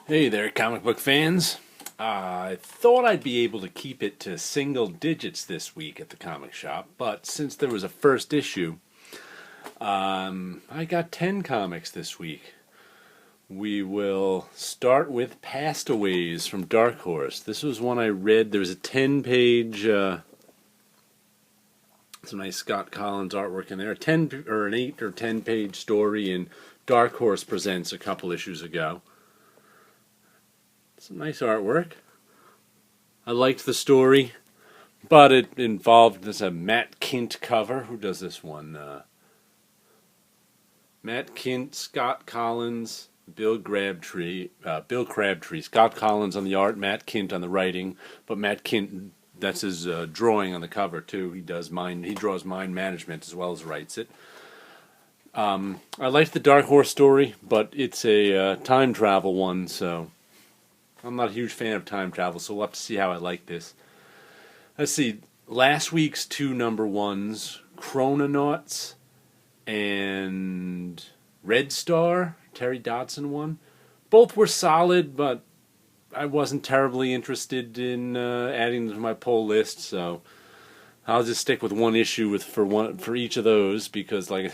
Hey there, comic book fans. I thought I'd be able to keep it to single digits this week at the comic shop, but since there was a first issue, I got 10 comics this week. We will start with Castaways from Dark Horse. This was one I read. There was a 10-page, some nice Scott Collins artwork in there. An 8 or 10-page story in Dark Horse Presents a couple issues ago. Some nice artwork. I liked the story, but it involved a Matt Kindt cover. Who does this one? Matt Kindt, Scott Collins, Bill Crabtree. Scott Collins on the art, Matt Kindt on the writing. But Matt Kindt, that's his drawing on the cover too. He draws mind management as well as writes it. I liked the Dark Horse story, but it's a time travel one, so I'm not a huge fan of time travel, so we'll have to see how I like this. Let's see. Last week's two number ones, Chrononauts and Red Star, Terry Dodson one. Both were solid, but I wasn't terribly interested in adding them to my pull list, so I'll just stick with one issue for each of those, because like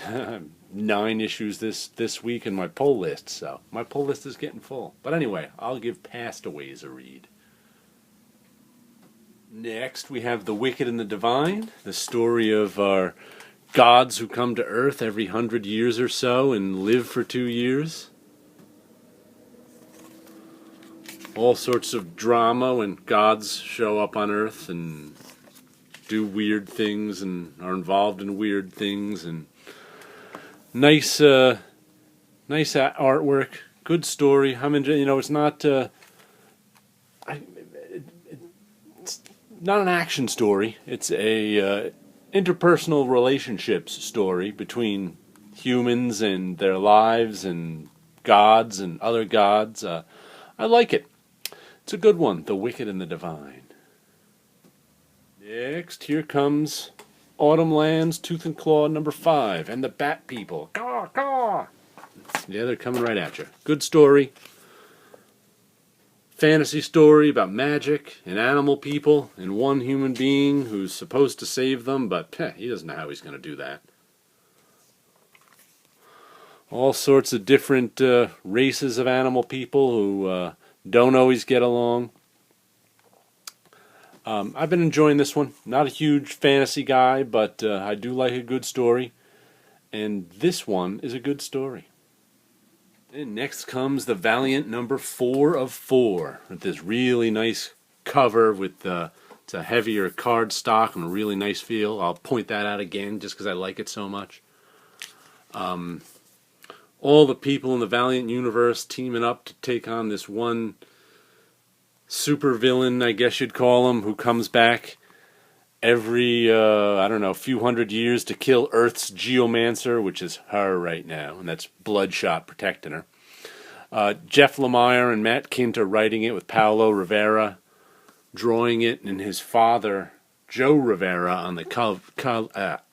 9 issues this week in my pull list, so my pull list is getting full. But anyway, I'll give Castaways a read. Next, we have The Wicked and the Divine, the story of our gods who come to Earth every 100 years or so and live for 2 years. All sorts of drama when gods show up on Earth and do weird things and are involved in weird things, and nice artwork, good story. I'm enjoying. It's not it's not an action story. It's a interpersonal relationships story between humans and their lives and gods and other gods. I like it. It's a good one. The Wicked and the Divine. Next, here comes Autumn Lands, Tooth and Claw number 5, and the Bat People. Caw, caw. Yeah, they're coming right at you. Good story. Fantasy story about magic and animal people and one human being who's supposed to save them, but he doesn't know how he's going to do that. All sorts of different races of animal people who don't always get along. I've been enjoying this one. Not a huge fantasy guy, but I do like a good story. And this one is a good story. And next comes The Valiant number 4 of 4. With this really nice cover with it's a heavier card stock and a really nice feel. I'll point that out again just because I like it so much. All the people in the Valiant universe teaming up to take on this one super villain, I guess you'd call him, who comes back every, few hundred years to kill Earth's Geomancer, which is her right now, and that's Bloodshot protecting her. Jeff Lemire and Matt Kindt are writing it with Paulo Rivera, drawing it, and his father, Joe Rivera, on the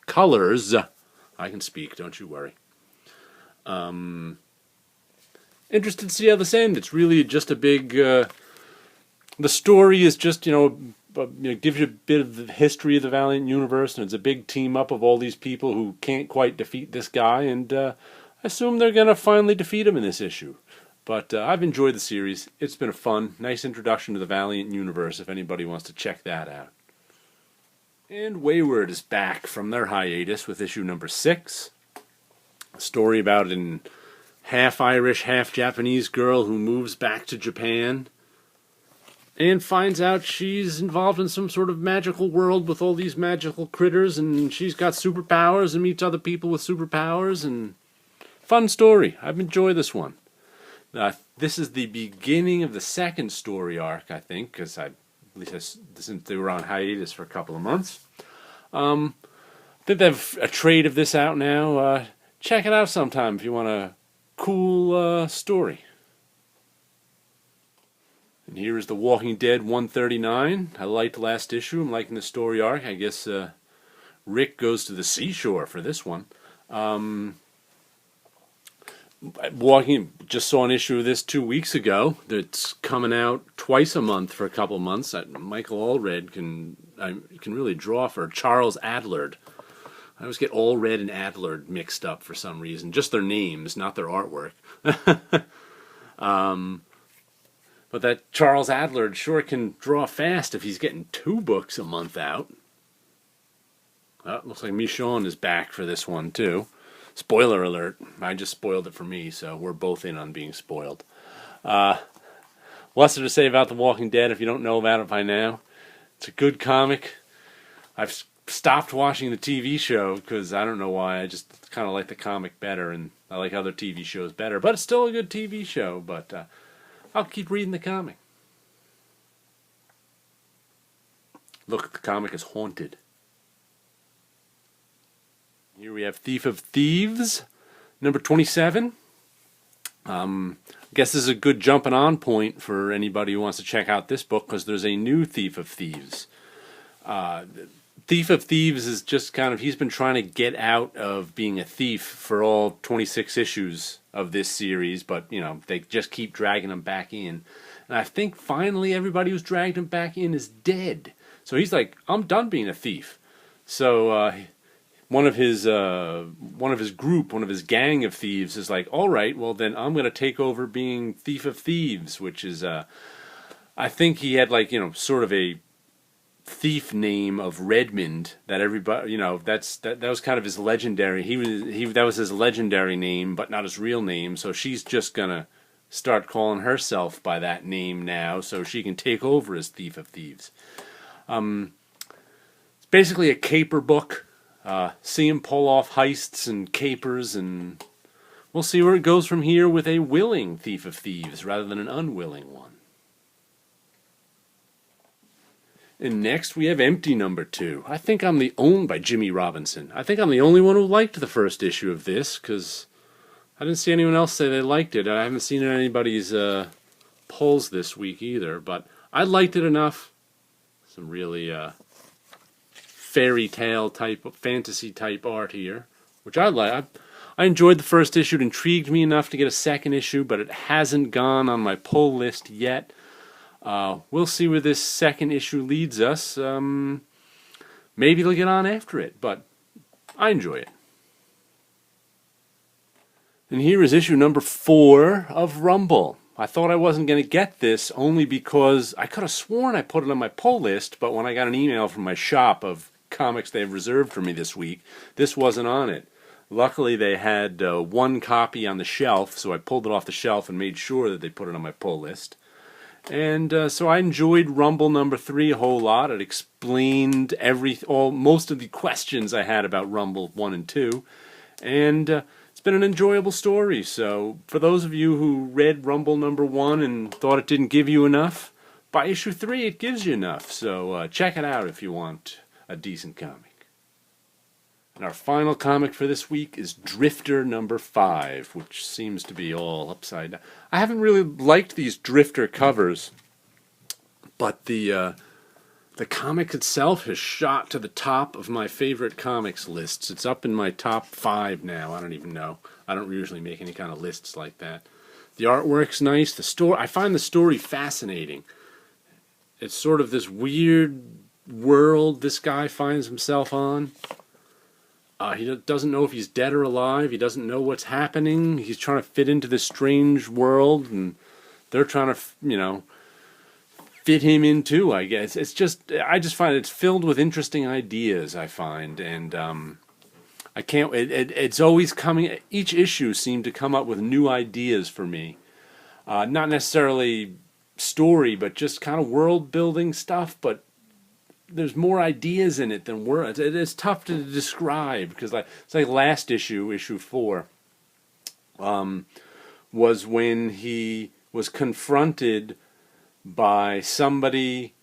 colors. I can speak, don't you worry. Interested to see how this ends. It's really just a big... the story is just, gives you a bit of the history of the Valiant universe, and it's a big team up of all these people who can't quite defeat this guy, and I assume they're going to finally defeat him in this issue. But I've enjoyed the series. It's been a fun, nice introduction to the Valiant universe if anybody wants to check that out. And Wayward is back from their hiatus with issue number 6. A story about an half-Irish, half-Japanese girl who moves back to Japan and finds out she's involved in some sort of magical world with all these magical critters, and she's got superpowers and meets other people with superpowers, and fun story. I've enjoyed this one. This is the beginning of the second story arc, I think, because since they were on hiatus for a couple of months. I think they have a trade of this out now. Check it out sometime if you want a cool story. And here is The Walking Dead 139. I liked the last issue. I'm liking the story arc. I guess Rick goes to the seashore for this one. just saw an issue of this 2 weeks ago. That's coming out twice a month for a couple months. Michael Allred can really draw for Charles Adlard. I always get Allred and Adlard mixed up for some reason. Just their names, not their artwork. But that Charles Adlard sure can draw fast if he's getting 2 books a month out. Looks like Michonne is back for this one too. Spoiler alert. I just spoiled it for me, so we're both in on being spoiled. What's there to say about The Walking Dead if you don't know about it by now? It's a good comic. I've stopped watching the TV show because I don't know why. I just kind of like the comic better, and I like other TV shows better. But it's still a good TV show, but I'll keep reading the comic. Look, the comic is haunted. Here we have Thief of Thieves, number 27. I guess this is a good jumping on point for anybody who wants to check out this book because there's a new Thief of Thieves. Thief of Thieves is just kind of, he's been trying to get out of being a thief for all 26 issues of this series, but, you know, they just keep dragging him back in. And I think finally everybody who's dragged him back in is dead. So he's like, I'm done being a thief. So one of his gang of thieves is like, all right, well then I'm going to take over being Thief of Thieves, which is, I think he had like, you know, sort of a thief name of Redmond that everybody, you know, that was kind of his legendary. That was his legendary name, but not his real name. So she's just gonna start calling herself by that name now, so she can take over as Thief of Thieves. It's basically a caper book. See him pull off heists and capers, and we'll see where it goes from here with a willing Thief of Thieves rather than an unwilling one. And next we have Empty number 2. I think I'm the only, by Jimmy Robinson. I think I'm the only one who liked the first issue of this, because I didn't see anyone else say they liked it. I haven't seen anybody's polls this week either, but I liked it enough. Some really fairy tale type, fantasy type art here, which I like. I enjoyed the first issue. It intrigued me enough to get a second issue, but it hasn't gone on my poll list yet. We'll see where this second issue leads us. Maybe they'll get on after it, but I enjoy it. And here is issue number 4 of Rumble. I thought I wasn't going to get this only because I could have sworn I put it on my poll list, but when I got an email from my shop of comics they've reserved for me this week, this wasn't on it. Luckily, they had one copy on the shelf, so I pulled it off the shelf and made sure that they put it on my poll list. And so I enjoyed Rumble number 3 a whole lot. It explained most of the questions I had about Rumble 1 and 2. And it's been an enjoyable story. So for those of you who read Rumble number 1 and thought it didn't give you enough, by issue 3 it gives you enough. So check it out if you want a decent comic. And our final comic for this week is Drifter number 5, which seems to be all upside down. I haven't really liked these Drifter covers, but the comic itself has shot to the top of my favorite comics lists. It's up in my top 5 now. I don't even know. I don't usually make any kind of lists like that. The artwork's nice. I find the story fascinating. It's sort of this weird world this guy finds himself on. He doesn't know if he's dead or alive. He doesn't know what's happening. He's trying to fit into this strange world, and they're trying to, fit him in too, I guess. I just find it's filled with interesting ideas, I find, and it's always coming, each issue seemed to come up with new ideas for me. Not necessarily story, but just kind of world-building stuff, but there's more ideas in it than words. It's tough to describe because it's like last issue 4, was when he was confronted by somebody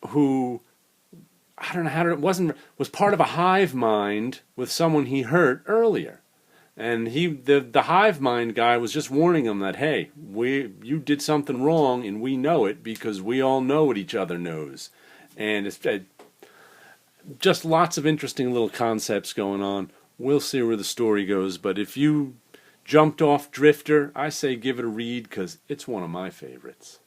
who, I don't know was part of a hive mind with someone he hurt earlier, and the hive mind guy was just warning him that, hey, you did something wrong and we know it because we all know what each other knows. And it's just lots of interesting little concepts going on. We'll see where the story goes, but if you Jumped Off Drifter, I say give it a read because it's one of my favorites.